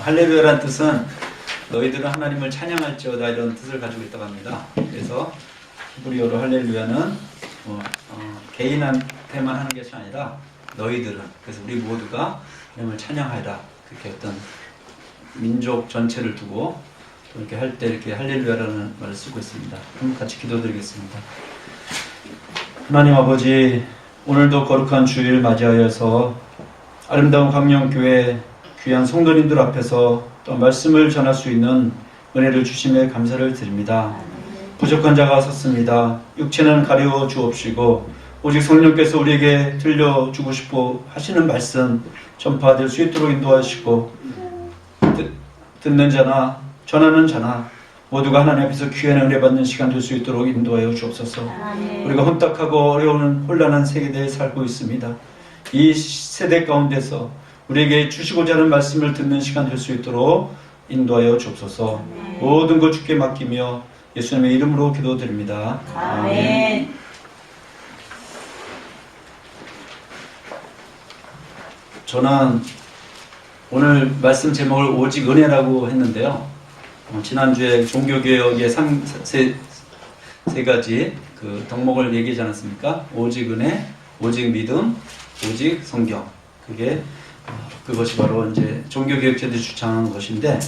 할렐루야란 뜻은 너희들은 하나님을 찬양할지어다 이런 뜻을 가지고 있다고 합니다. 그래서 히브리어로 할렐루야는 개인한테만 하는 것이 아니라 너희들은, 그래서 우리 모두가 하나님을 찬양하라, 그렇게 어떤 민족 전체를 두고 이렇게 할 때 이렇게 할렐루야라는 말을 쓰고 있습니다. 그럼 같이 기도드리겠습니다. 하나님 아버지, 오늘도 거룩한 주일 맞이하여서 아름다운 강령교회 귀한 성도님들 앞에서 또 말씀을 전할 수 있는 은혜를 주심에 감사를 드립니다. 부족한 자가 섰습니다. 육체는 가리워 주옵시고 오직 성령께서 우리에게 들려주고 싶어 하시는 말씀 전파될 수 있도록 인도하시고 듣는 자나 전하는 자나 모두가 하나님 앞에서 귀한 은혜 받는 시간 될 수 있도록 인도하여 주옵소서. 우리가 혼탁하고 어려운 혼란한 세대에 살고 있습니다. 이 세대 가운데서 우리에게 주시고자 하는 말씀을 듣는 시간 될 수 있도록 인도하여 주옵소서. 모든 것 주께 맡기며 예수님의 이름으로 기도드립니다. 아멘. 저는 오늘 말씀 제목을 오직 은혜라고 했는데요. 지난주에 종교개혁의 세 가지 그 덕목을 얘기하지 않았습니까? 오직 은혜, 오직 믿음, 오직 성경. 그것이 바로 이제 종교개혁자들이 주장하는 것인데,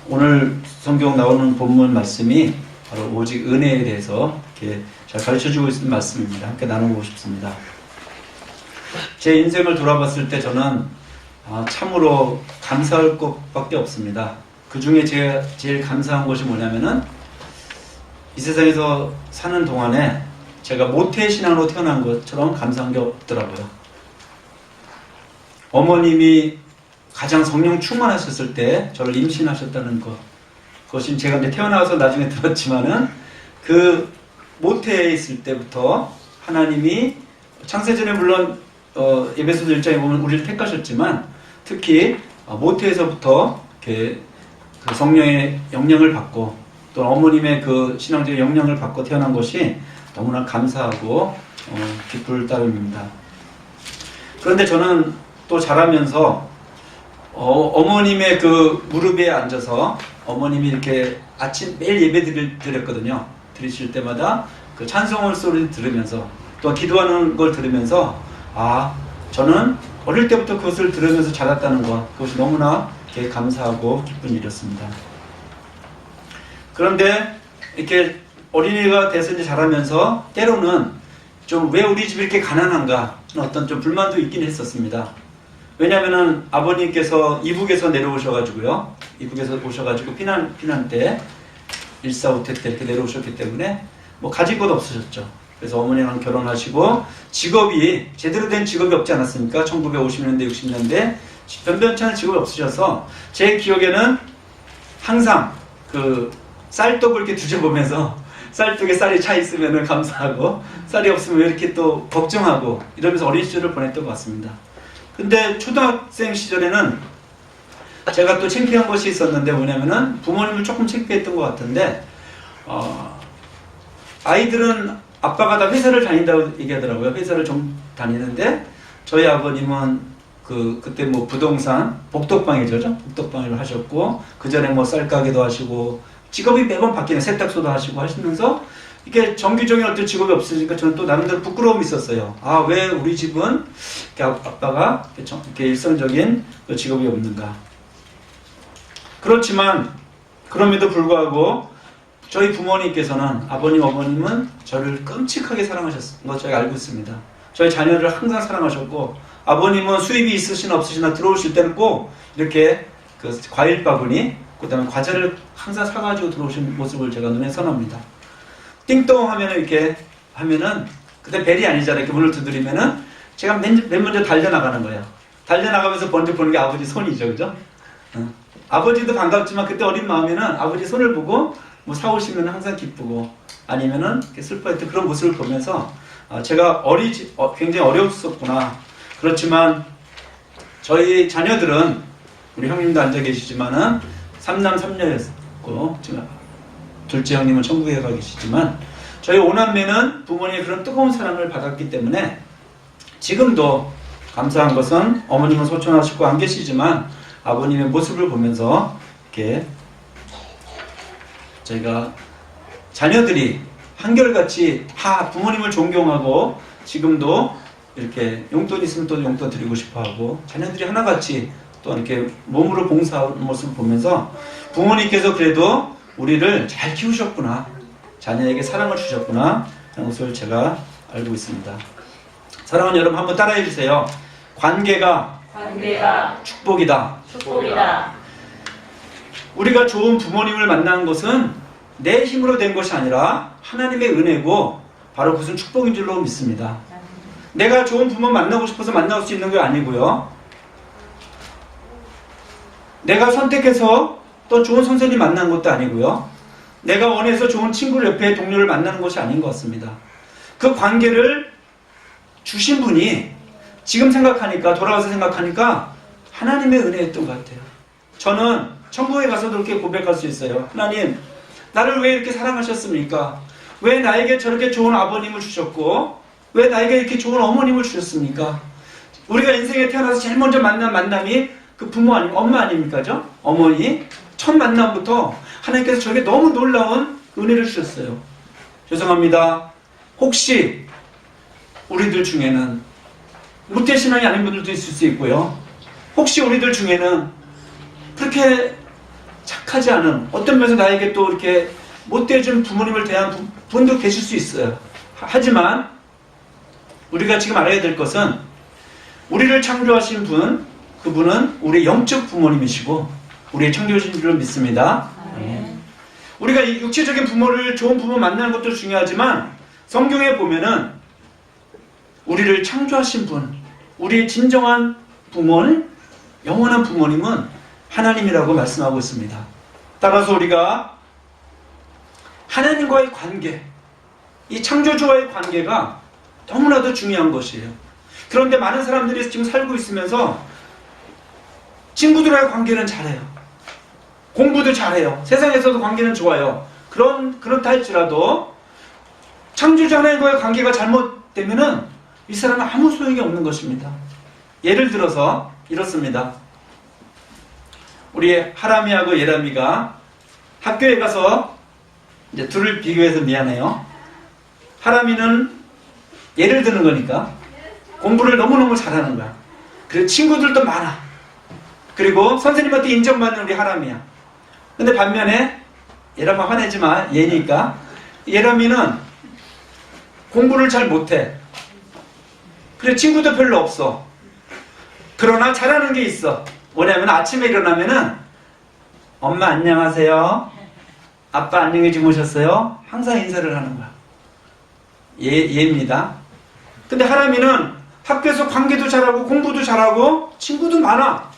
오늘 성경 나오는 본문 말씀이 바로 오직 은혜에 대해서 이렇게 잘 가르쳐주고 있는 말씀입니다. 함께 나누고 싶습니다. 제 인생을 돌아봤을 때 저는 참으로 감사할 것밖에 없습니다. 그 중에 제가 제일 감사한 것이 뭐냐면은 이 세상에서 사는 동안에 제가 모태신앙으로 태어난 것처럼 감사한 게 없더라고요. 어머님이 가장 성령 충만하셨을 때 저를 임신하셨다는 것, 그것이 제가 이제 태어나서 나중에 들었지만은 그 모태에 있을 때부터 하나님이 창세전에 물론 에베소서 1장에 보면 우리를 택하셨지만 특히 모태에서부터 이렇게 그 성령의 영향을 받고 또 어머님의 그 신앙적인 영향을 받고 태어난 것이 너무나 감사하고 기쁠 따름입니다. 그런데 저는 또 자라면서 어머님의 그 무릎에 앉아서 어머님이 이렇게 아침 매일 예배 드렸거든요. 드리실 때마다 그 찬송을 소리 들으면서 또 기도하는 걸 들으면서 저는 어릴 때부터 그것을 들으면서 자랐다는 것, 그것이 너무나 감사하고 기쁜 일이었습니다. 그런데 이렇게 어린이가 돼서 이제 자라면서 때로는 좀 왜 우리 집이 이렇게 가난한가 어떤 좀 불만도 있긴 했었습니다. 왜냐하면은 아버님께서 이북에서 내려오셔가지고요, 이북에서 오셔가지고 피난 때 1.4.5태 때 이렇게 내려오셨기 때문에 뭐 가질 것 없으셨죠. 그래서 어머니랑 결혼하시고 직업이 제대로 된 직업이 없지 않았습니까? 1950년대 60년대 변변치 않은 직업이 없으셔서 제 기억에는 항상 그 쌀떡을 이렇게 뒤져보면서 쌀떡에 쌀이 차 있으면 감사하고 쌀이 없으면 왜 이렇게 또 걱정하고 이러면서 어린 시절을 보냈던 것 같습니다. 근데 초등학생 시절에는 제가 또 창피한 것이 있었는데 뭐냐면은 부모님을 조금 창피했던 것 같은데 아이들은 아빠가 다 회사를 다닌다고 얘기하더라고요. 회사를 좀 다니는데 저희 아버님은 그때 뭐 부동산 복덕방이죠. 복덕방을 하셨고 그 전에 뭐 쌀가게도 하시고 직업이 매번 바뀌는 세탁소도 하시고 하시면서 이게 정규적인 어떤 직업이 없으니까 저는 또 나름대로 부끄러움이 있었어요. 왜 우리 집은 이렇게 아빠가 이렇게 일상적인 직업이 없는가. 그렇지만 그럼에도 불구하고 저희 부모님께서는 아버님, 어머님은 저를 끔찍하게 사랑하셨던 것 제가 알고 있습니다. 저희 자녀를 항상 사랑하셨고 아버님은 수입이 있으시나 없으시나 들어오실 때는 꼭 이렇게 그 과일 바구니, 그 다음에 과자를 항상 사가지고 들어오신 모습을 제가 눈에 선합니다. 띵동 하면은 이렇게 하면은 그때 벨이 아니잖아요. 이렇게 문을 두드리면은 제가 맨 먼저 달려나가는 거예요. 달려나가면서 먼저 보는 게 아버지 손이죠. 그죠? 아버지도 반갑지만 그때 어린 마음에는 아버지 손을 보고 뭐 사오시면 항상 기쁘고 아니면은 슬퍼했던 그런 모습을 보면서 제가 굉장히 어려웠었구나. 그렇지만 저희 자녀들은 우리 형님도 앉아 계시지만은 3남 3녀였고 지금 둘째 형님은 천국에 가 계시지만 저희 오남매는 부모님의 그런 뜨거운 사랑을 받았기 때문에 지금도 감사한 것은 어머님은 소천하시고 안 계시지만 아버님의 모습을 보면서 이렇게 저희가 자녀들이 한결같이 다 부모님을 존경하고 지금도 이렇게 용돈 있으면 또 용돈 드리고 싶어하고 자녀들이 하나같이 또 이렇게 몸으로 봉사하는 모습을 보면서 부모님께서 그래도 우리를 잘 키우셨구나, 자녀에게 사랑을 주셨구나 하는 것을 제가 알고 있습니다. 사랑하는 여러분, 한번 따라해 주세요. 관계가 축복이다. 우리가 좋은 부모님을 만난 것은 내 힘으로 된 것이 아니라 하나님의 은혜고 바로 그것은 축복인 줄로 믿습니다. 내가 좋은 부모 만나고 싶어서 만날 수 있는 게 아니고요, 내가 선택해서 또 좋은 선생님 만난 것도 아니고요, 내가 원해서 좋은 친구를 옆에 동료를 만나는 것이 아닌 것 같습니다. 그 관계를 주신 분이 지금 생각하니까, 돌아와서 생각하니까 하나님의 은혜였던 것 같아요. 저는 천국에 가서도 그렇게 고백할 수 있어요. 하나님, 나를 왜 이렇게 사랑하셨습니까? 왜 나에게 저렇게 좋은 아버님을 주셨고 왜 나에게 이렇게 좋은 어머님을 주셨습니까? 우리가 인생에 태어나서 제일 먼저 만난 만남이 그 부모 아니, 엄마 아닙니까? 어머니. 첫 만남부터 하나님께서 저에게 너무 놀라운 은혜를 주셨어요. 죄송합니다. 혹시 우리들 중에는 무태신앙이 아닌 분들도 있을 수 있고요, 혹시 우리들 중에는 그렇게 착하지 않은, 어떤 면에서 나에게 또 이렇게 못돼준 부모님을 대한 분도 계실 수 있어요. 하지만 우리가 지금 알아야 될 것은 우리를 창조하신 분, 그분은 우리의 영적 부모님이시고 우리의 창조주신 줄을 믿습니다. 우리가 이 육체적인 부모를, 좋은 부모 만나는 것도 중요하지만 성경에 보면은 우리를 창조하신 분, 우리의 진정한 부모는, 영원한 부모님은 하나님이라고 말씀하고 있습니다. 따라서 우리가 하나님과의 관계, 이 창조주와의 관계가 너무나도 중요한 것이에요. 그런데 많은 사람들이 지금 살고 있으면서 친구들과의 관계는 잘해요. 공부도 잘해요. 세상에서도 관계는 좋아요. 그렇다 할지라도 창조주 하나님과의 관계가 잘못되면은 이 사람은 아무 소용이 없는 것입니다. 예를 들어서 이렇습니다. 우리 하람이하고 예람이가 학교에 가서 이제 둘을 비교해서 미안해요. 하람이는 예를 드는 거니까 공부를 너무너무 잘하는 거야. 그리고 친구들도 많아. 그리고 선생님한테 인정받는 우리 하람이야. 근데 반면에 예람아 화내지 마. 얘니까. 예람이는 공부를 잘 못해. 그래 친구도 별로 없어. 그러나 잘하는 게 있어. 뭐냐면 아침에 일어나면은 엄마 안녕하세요. 아빠 안녕히 주무셨어요? 항상 인사를 하는 거야. 얘입니다. 근데 하람이는 학교에서 관계도 잘하고 공부도 잘하고 친구도 많아.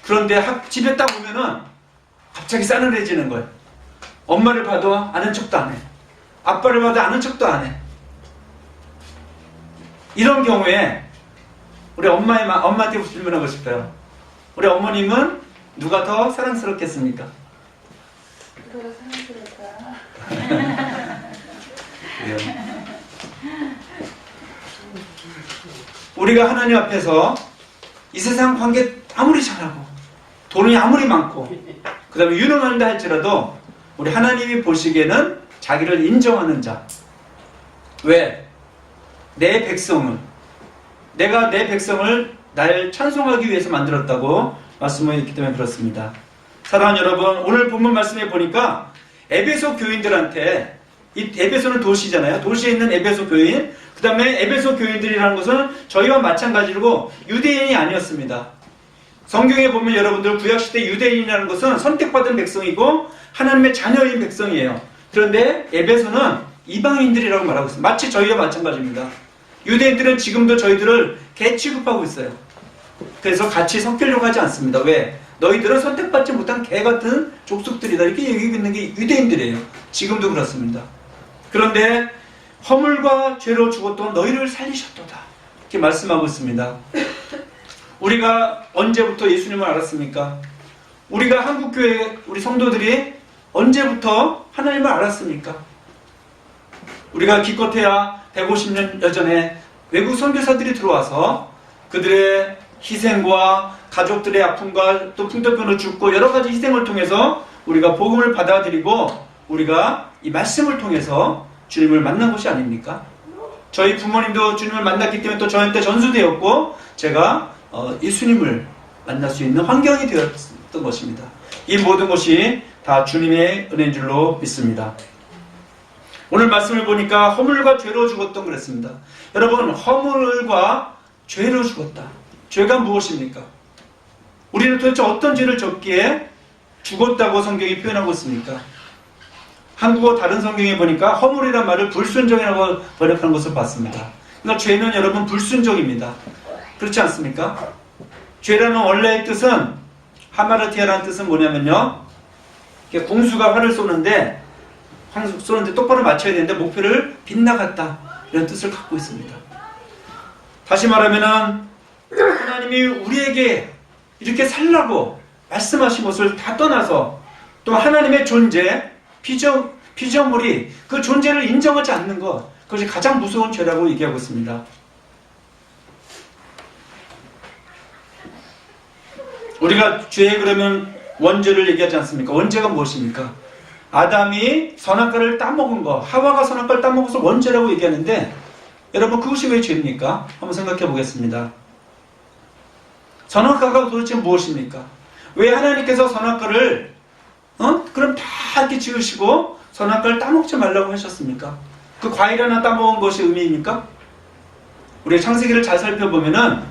그런데 집에 딱 오면은 갑자기 싸늘해지는 거예요. 엄마를 봐도 아는 척도 안 해. 아빠를 봐도 아는 척도 안 해. 이런 경우에 우리 엄마한테 질문하고 싶어요. 우리 어머님은 누가 더 사랑스럽겠습니까? 누가 사랑스럽다. 우리가 하나님 앞에서 이 세상 관계 아무리 잘하고 돈이 아무리 많고 그 다음에 유능한다 할지라도 우리 하나님이 보시기에는 자기를 인정하는 자. 왜? 내 백성을, 내가 내 백성을 날 찬송하기 위해서 만들었다고 말씀을 했기 때문에 그렇습니다. 사랑하는 여러분, 오늘 본문 말씀에 보니까 에베소 교인들한테, 이 에베소는 도시잖아요. 도시에 있는 에베소 교인, 그 다음에 에베소 교인들이라는 것은 저희와 마찬가지로 유대인이 아니었습니다. 성경에 보면 여러분들 구약시대 유대인이라는 것은 선택받은 백성이고 하나님의 자녀인 백성이에요. 그런데 에베소는 이방인들이라고 말하고 있습니다. 마치 저희와 마찬가지입니다. 유대인들은 지금도 저희들을 개 취급하고 있어요. 그래서 같이 섞이려고 하지 않습니다. 왜? 너희들은 선택받지 못한 개 같은 족속들이다. 이렇게 얘기하고 있는 게 유대인들이에요. 지금도 그렇습니다. 그런데 허물과 죄로 죽었던 너희를 살리셨도다. 이렇게 말씀하고 있습니다. 우리가 언제부터 예수님을 알았습니까? 우리가 한국교회 우리 성도들이 언제부터 하나님을 알았습니까? 우리가 기껏해야 150년 전에 외국 선교사들이 들어와서 그들의 희생과 가족들의 아픔과 또 풍토병으로 죽고 여러 가지 희생을 통해서 우리가 복음을 받아들이고 우리가 이 말씀을 통해서 주님을 만난 것이 아닙니까? 저희 부모님도 주님을 만났기 때문에 또 저한테 전수되었고 제가 예수님을 만날 수 있는 환경이 되었던 것입니다. 이 모든 것이 다 주님의 은혜인 줄로 믿습니다. 오늘 말씀을 보니까 허물과 죄로 죽었던 그랬습니다. 여러분, 허물과 죄로 죽었다. 죄가 무엇입니까? 우리는 도대체 어떤 죄를 졌기에 죽었다고 성경이 표현하고 있습니까? 한국어 다른 성경에 보니까 허물이란 말을 불순종이라고 번역하는 것을 봤습니다. 그러니까 죄는 여러분 불순종입니다. 그렇지 않습니까? 죄라는 원래의 뜻은, 하마르티아라는 뜻은 뭐냐면요, 공수가 활을 쏘는데 똑바로 맞춰야 되는데 목표를 빗나갔다, 이런 뜻을 갖고 있습니다. 다시 말하면은 하나님이 우리에게 이렇게 살라고 말씀하신 것을 다 떠나서 또 하나님의 존재, 피조물이 그 존재를 인정하지 않는 것, 그것이 가장 무서운 죄라고 얘기하고 있습니다. 우리가 죄 그러면 원죄를 얘기하지 않습니까? 원죄가 무엇입니까? 아담이 선악과를 따먹은 거, 하와가 선악과를 따먹어서 원죄라고 얘기하는데 여러분, 그것이 왜 죄입니까? 한번 생각해 보겠습니다. 선악과가 도대체 무엇입니까? 왜 하나님께서 선악과를 그럼 다 이렇게 지으시고 선악과를 따먹지 말라고 하셨습니까? 그 과일 하나 따먹은 것이 의미입니까? 우리 창세기를 잘 살펴보면은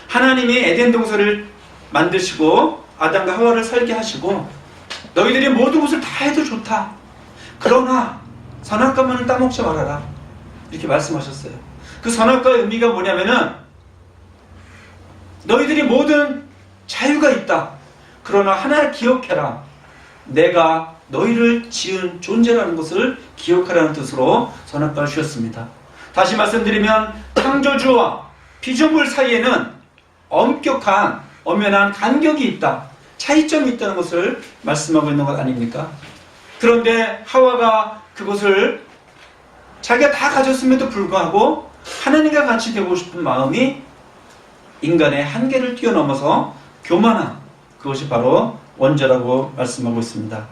하나님이 에덴 동산을 만드시고 아담과 하와를 살게 하시고 너희들이 모든 것을 다 해도 좋다. 그러나 선악과만은 따먹지 말아라. 이렇게 말씀하셨어요. 그 선악과의 의미가 뭐냐면은 너희들이 모든 자유가 있다. 그러나 하나를 기억해라. 내가 너희를 지은 존재라는 것을 기억하라는 뜻으로 선악과를 주셨습니다. 다시 말씀드리면 창조주와 피조물 사이에는 엄격한 엄연한 간격이 있다. 차이점이 있다는 것을 말씀하고 있는 것 아닙니까? 그런데 하와가 그것을 자기가 다 가졌음에도 불구하고 하나님과 같이 되고 싶은 마음이 인간의 한계를 뛰어넘어서 교만한, 그것이 바로 원죄라고 말씀하고 있습니다.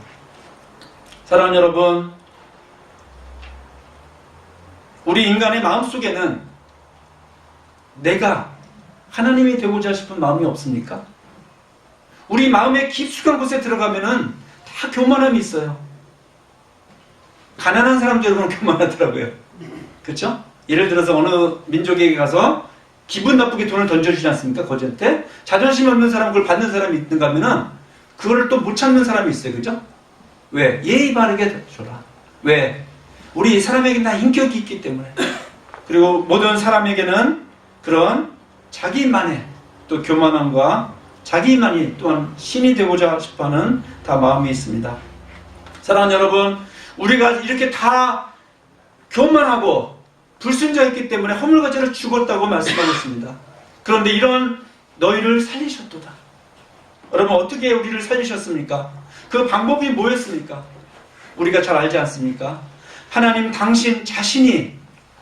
사랑하는 여러분, 우리 인간의 마음속에는 내가 하나님이 되고자 싶은 마음이 없습니까? 우리 마음의 깊숙한 곳에 들어가면은 다 교만함이 있어요. 가난한 사람들 여러분 교만하더라고요. 그렇죠? 예를 들어서 어느 민족에게 가서 기분 나쁘게 돈을 던져주지 않습니까? 거지한테. 자존심 없는 사람, 그걸 받는 사람이 있는가 하면은 그거를 또 못 참는 사람이 있어요. 그죠? 왜? 예의 바르게 줘라. 왜? 우리 사람에게는 다 인격이 있기 때문에. 그리고 모든 사람에게는 그런 자기만의 또 교만함과 자기만이 또한 신이 되고자 싶어하는 다 마음이 있습니다. 사랑하는 여러분, 우리가 이렇게 다 교만하고 불순종했기 때문에 허물과 죄로 죽었다고 말씀하고 있습니다. 그런데 이런 너희를 살리셨도다. 여러분, 어떻게 우리를 살리셨습니까? 그 방법이 뭐였습니까? 우리가 잘 알지 않습니까? 하나님 당신 자신이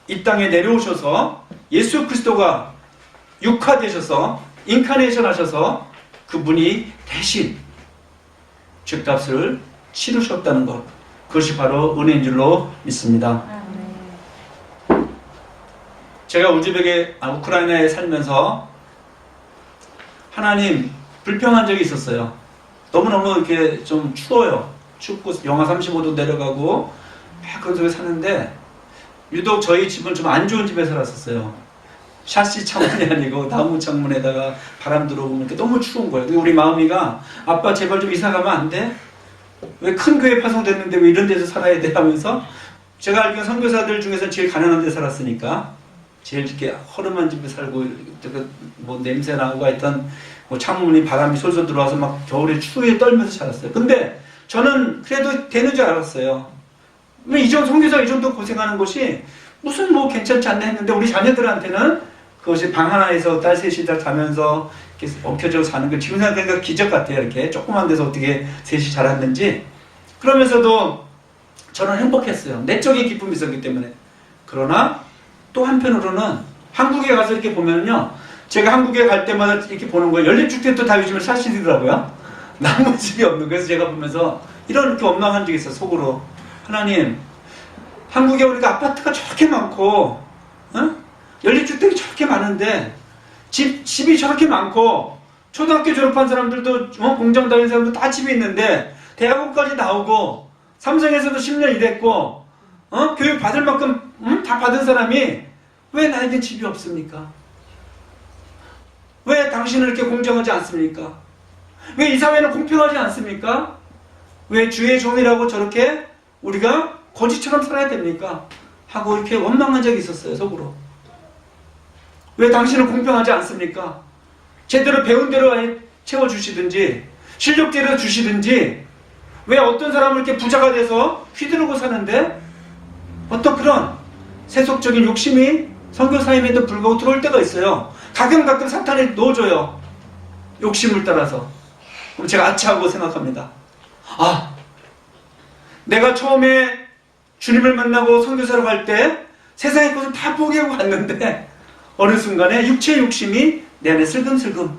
이 땅에 내려오셔서 예수 그리스도가 육화되셔서 인카네이션 하셔서 그분이 대신 죄값을 치르셨다는 것, 그것이 바로 은혜인 줄로 믿습니다. 제가 우크라이나에 살면서 하나님 불평한 적이 있었어요. 너무너무 이렇게 좀 추워요. 춥고 영하 35도 내려가고 그런 속에 사는데 유독 저희 집은 좀 안 좋은 집에 살았었어요. 샤시 창문이 아니고 나무 창문에다가 바람 들어오면 이렇게 너무 추운 거예요. 우리 마음이가 아빠 제발 좀 이사 가면 안 돼? 왜 큰 교회 파송됐는데 왜 이런 데서 살아야 돼? 하면서 제가 알기로 선교사들 중에서 제일 가난한 데 살았으니까 제일 이렇게 허름한 집에 살고 뭐 냄새 나고 하여튼 뭐 창문이 바람이 솔솔 들어와서 막 겨울에 추위에 떨면서 살았어요. 근데 저는 그래도 되는 줄 알았어요. 왜 이 정도 선교사 이 정도 고생하는 것이 무슨 뭐 괜찮지 않나 했는데 우리 자녀들한테는 그것이 방 하나에서 딸 셋이 다 자면서 이렇게 엉켜져 사는 거 지금 생각하니까 기적 같아요. 이렇게 조그만 데서 어떻게 셋이 자랐는지. 그러면서도 저는 행복했어요. 내적인 기쁨이 있었기 때문에. 그러나 또 한편으로는 한국에 가서 이렇게 보면요, 제가 한국에 갈 때마다 이렇게 보는 거예요. 연립주택도 다 요즘에 사시더라고요. 나무 집이 없는. 그래서 제가 보면서 이렇게 원망한 적이 있어요. 속으로. 하나님, 한국에 오니까 아파트가 저렇게 많고, 연립주택이 저렇게 많은데, 집이 저렇게 많고, 초등학교 졸업한 사람들도, 공장 다니는 사람도 다 집이 있는데, 대학원까지 나오고, 삼성에서도 10년 일했고, 교육 받을 만큼, 다 받은 사람이, 왜 나에겐 집이 없습니까? 왜 당신은 이렇게 공정하지 않습니까? 왜 이 사회는 공평하지 않습니까? 왜 주의 종이라고 저렇게 우리가 거지처럼 살아야 됩니까? 하고 이렇게 원망한 적이 있었어요, 속으로. 왜 당신은 공평하지 않습니까? 제대로 배운 대로 채워주시든지, 실력대로 주시든지, 왜 어떤 사람은 이렇게 부자가 돼서 휘두르고 사는데, 어떤 그런 세속적인 욕심이 선교사임에도 불구하고 들어올 때가 있어요. 가끔 사탄이 넣어줘요. 욕심을 따라서. 그럼 제가 아차하고 생각합니다. 아, 내가 처음에 주님을 만나고 선교사로 갈 때 세상의 것을 다 포기하고 갔는데 어느 순간에 육체의 욕심이 내 안에 슬금슬금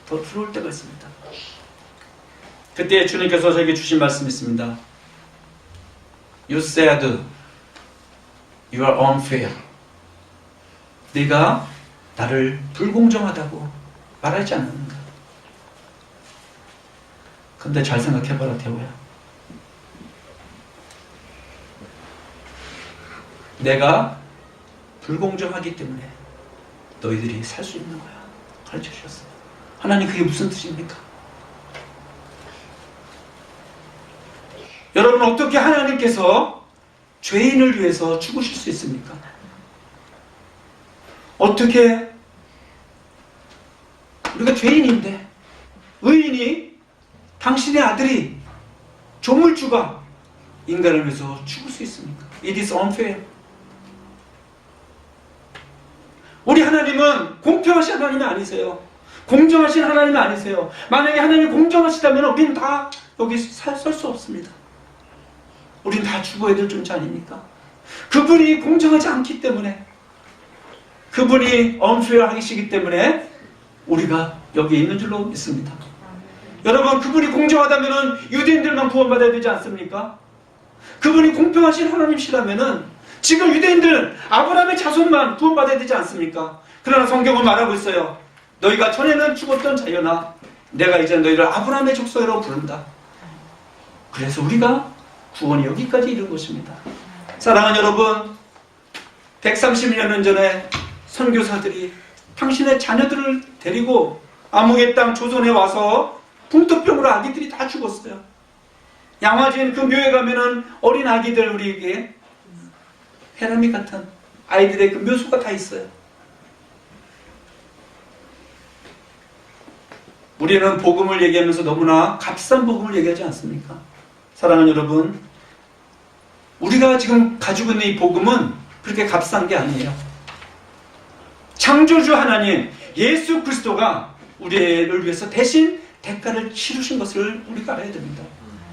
더 들어올 때가 있습니다. 그때 주님께서 저에게 주신 말씀이 있습니다. You said you are unfair. 네가 나를 불공정하다고 말하지 않는가? 근데 잘 생각해봐라, 태호야. 내가 불공정하기 때문에 너희들이 살 수 있는 거야. 가르쳐 주셨어요. 하나님, 그게 무슨 뜻입니까? 여러분, 어떻게 하나님께서 죄인을 위해서 죽으실 수 있습니까? 어떻게 우리가 죄인인데 의인이 당신의 아들이 조물주가 인간을 위해서 죽을 수 있습니까? It is unfair. 우리 하나님은 공평하신 하나님이 아니세요. 공정하신 하나님이 아니세요. 만약에 하나님이 공정하시다면 우리는 다 여기 설 수 없습니다. 우리는 다 죽어야 될 존재 아닙니까? 그분이 공정하지 않기 때문에, 그분이 unfair 하시기 때문에 우리가 여기 있는 줄로 믿습니다. 여러분, 그분이 공정하다면 유대인들만 구원받아야 되지 않습니까? 그분이 공평하신 하나님이시라면 지금 유대인들 아브라함의 자손만 구원받아야 되지 않습니까? 그러나 성경은 말하고 있어요. 너희가 전에는 죽었던 자여나 내가 이제 너희를 아브라함의 족속이라고 부른다. 그래서 우리가 구원이 여기까지 이른 것입니다. 사랑하는 여러분, 130년 전에 선교사들이 당신의 자녀들을 데리고 아무개 땅 조선에 와서 풍토병으로 아기들이 다 죽었어요. 양화진 그 묘에 가면은 어린 아기들, 우리에게 해람이 같은 아이들의 그 묘소가 다 있어요. 우리는 복음을 얘기하면서 너무나 값싼 복음을 얘기하지 않습니까? 사랑하는 여러분, 우리가 지금 가지고 있는 이 복음은 그렇게 값싼 게 아니에요. 창조주 하나님 예수 그리스도가 우리를 위해서 대신 대가를 치르신 것을 우리가 알아야 됩니다.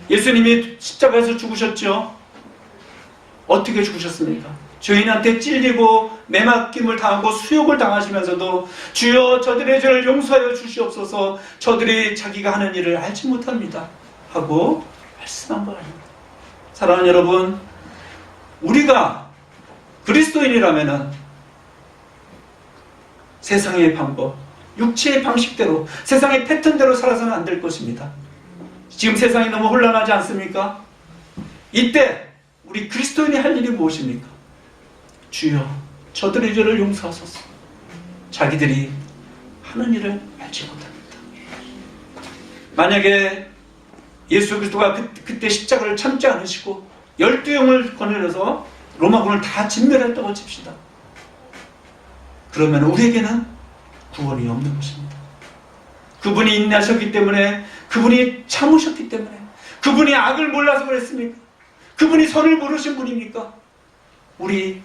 예수님이 십자가에서 죽으셨죠. 어떻게 죽으셨습니까? 죄인한테 찔리고 매맞김을 당하고 수욕을 당하시면서도 주여 저들의 죄를 용서하여 주시옵소서, 저들이 자기가 하는 일을 알지 못합니다 하고 말씀한 거 아닙니다. 사랑하는 여러분, 우리가 그리스도인이라면 세상의 방법, 육체의 방식대로, 세상의 패턴대로 살아서는 안 될 것입니다. 지금 세상이 너무 혼란하지 않습니까? 이때 우리 그리스도인이 할 일이 무엇입니까? 주여 저들의 죄를 용서하소서, 자기들이 하는 일을 알지 못합니다. 만약에 예수 그리스도가 그때 십자가를 참지 않으시고 12영을 거느려서 로마군을 다 진멸했다고 칩시다. 그러면 우리에게는 구원이 없는 것입니다. 그분이 인내하셨기 때문에, 그분이 참으셨기 때문에, 그분이 악을 몰라서 그랬습니까? 그분이 선을 모르신 분입니까? 우리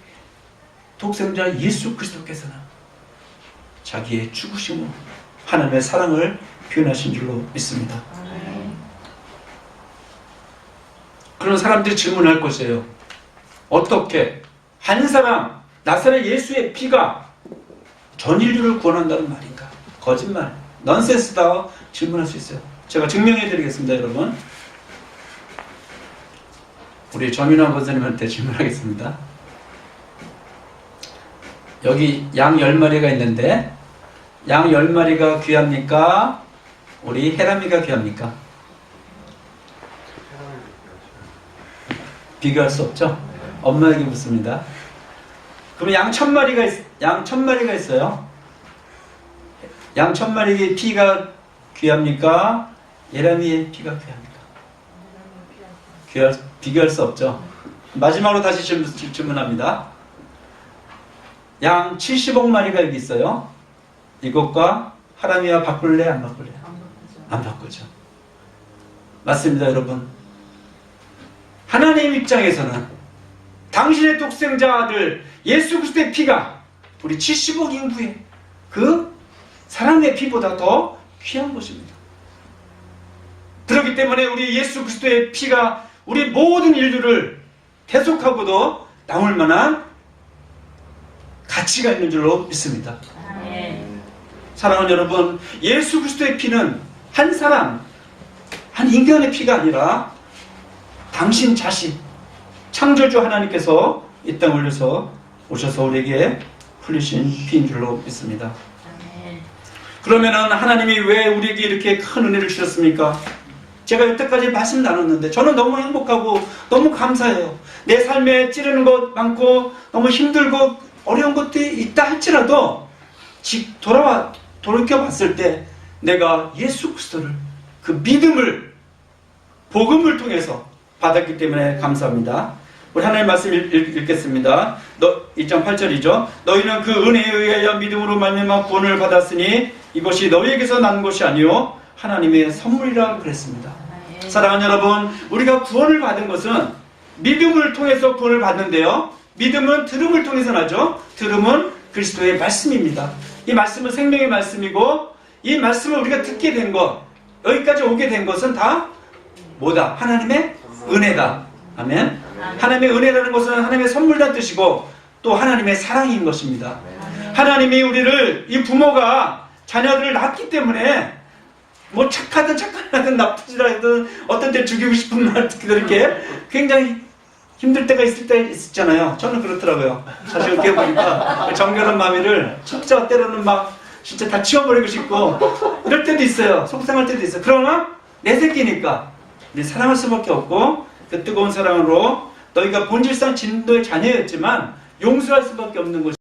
독생자 예수 그리스도께서는 자기의 죽으심으로 하나님의 사랑을 표현하신 줄로 믿습니다. 그런 사람들이 질문할 것이에요. 어떻게 한 사람, 나사렛 예수의 피가 전 인류를 구원한다는 말인가? 거짓말, 넌센스다 질문할 수 있어요. 제가 증명해 드리겠습니다, 여러분. 우리 정윤환 권사님한테 질문하겠습니다. 여기 양 10마리가 있는데 양 10마리가 귀합니까? 우리 해람이가 귀합니까? 비교할 수 없죠? 엄마에게 묻습니다. 그럼 양 1000마리가 있어요. 양 1000마리의 피가 귀합니까? 해람이의 피가 귀합니까? 비교할 수 없죠. 마지막으로 다시 질문합니다. 양 70억 마리가 여기 있어요. 이것과 하람이와 바꿀래? 안 바꿀래요? 안 바꾸죠. 맞습니다, 여러분. 하나님 입장에서는 당신의 독생자 아들 예수 그리스도의 피가 우리 70억 인구의 그 사람의 피보다 더 귀한 것입니다. 그렇기 때문에 우리 예수 그리스도의 피가 우리 모든 인류를 대속하고도 나올 만한 가치가 있는 줄로 믿습니다. 사랑하는 여러분, 예수 그리스도의 피는 한 사람, 한 인간의 피가 아니라 당신 자신, 창조주 하나님께서 이 땅에 오셔서 우리에게 흘리신 피인 줄로 믿습니다. 그러면은 하나님이 왜 우리에게 이렇게 큰 은혜를 주셨습니까? 제가 여태까지 말씀 나눴는데 저는 너무 행복하고 너무 감사해요. 내 삶에 찌르는 것 많고 너무 힘들고 어려운 것들이 있다 할지라도 돌이켜봤을 때 내가 예수 그리스도를 그 믿음을 복음을 통해서 받았기 때문에 감사합니다. 우리 하나님 말씀 읽겠습니다. 2.8절이죠. 너희는 그 은혜에 의하여 믿음으로 말미암아 구원을 받았으니 이것이 너희에게서 난 것이 아니요 하나님의 선물이라 그랬습니다. 사랑하는 여러분, 우리가 구원을 받은 것은 믿음을 통해서 구원을 받는데요. 믿음은 들음을 통해서 나죠. 들음은 그리스도의 말씀입니다. 이 말씀은 생명의 말씀이고 이 말씀을 우리가 듣게 된 것, 여기까지 오게 된 것은 다 뭐다? 하나님의 은혜다. 아멘. 하나님의 은혜라는 것은 하나님의 선물이라는 뜻이고 또 하나님의 사랑인 것입니다. 하나님이 우리를, 이 부모가 자녀들을 낳기 때문에 뭐 착하든 착하든 나쁘지라든 어떤 때 죽이고 싶은 말 듣기도 이렇게 굉장히 힘들 때가 있을 때 있잖아요. 저는 그렇더라고요. 사실 이렇게 보니까 정결한 마음이를 진짜 때로는 막 진짜 다 치워버리고 싶고 이럴 때도 있어요. 속상할 때도 있어요. 그러나 내 새끼니까 우리 사랑할 수밖에 없고 그 뜨거운 사랑으로 너희가 본질상 진도의 자녀였지만 용서할 수밖에 없는 것이